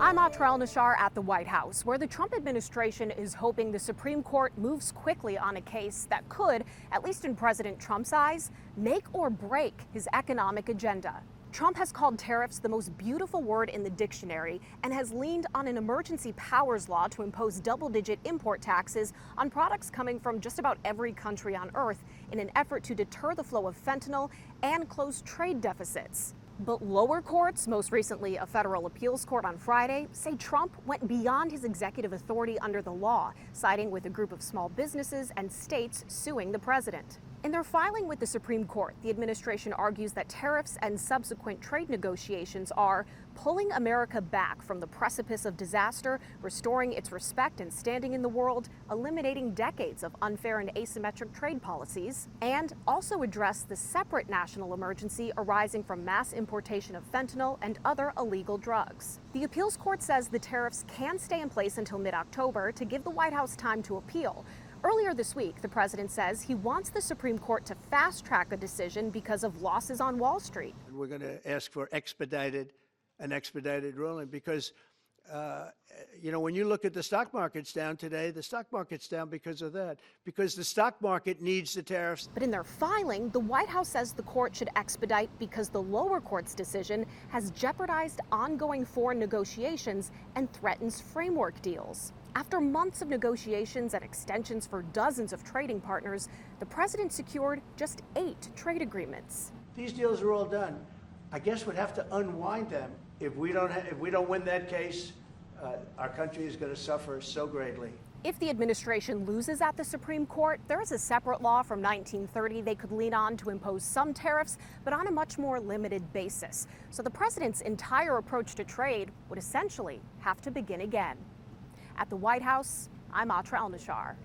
I'm Atrel Nashar at the White House, where the Trump administration is hoping the Supreme Court moves quickly on a case that could, at least in President Trump's eyes, make or break his economic agenda. Trump has called tariffs the most beautiful word in the dictionary and has leaned on an emergency powers law to impose double-digit import taxes on products coming from just about every country on Earth in an effort to deter the flow of fentanyl and close trade deficits. But lower courts, most recently a federal appeals court on Friday, say Trump went beyond his executive authority under the law, siding with a group of small businesses and states suing the president. In their filing with the Supreme Court, the administration argues that tariffs and subsequent trade negotiations are pulling America back from the precipice of disaster, restoring its respect and standing in the world, eliminating decades of unfair and asymmetric trade policies, and also address the separate national emergency arising from mass importation of fentanyl and other illegal drugs. The appeals court says the tariffs can stay in place until mid-October to give the White House time to appeal. Earlier this week, the president says he wants the Supreme Court to fast-track a decision because of losses on Wall Street. We're going to ask for an expedited ruling because, when you look at the stock market's down today, the stock market's down because of that, because the stock market needs the tariffs. But in their filing, the White House says the court should expedite because the lower court's decision has jeopardized ongoing foreign negotiations and threatens framework deals. After months of negotiations and extensions for dozens of trading partners, the president secured just 8 trade agreements. These deals are all done. I guess we'd have to unwind them. If we don't win that case, our country is going to suffer so greatly. If the administration loses at the Supreme Court, there is a separate law from 1930 they could lean on to impose some tariffs, but on a much more limited basis. So the president's entire approach to trade would essentially have to begin again. At the White House, I'm Atrel Nashar.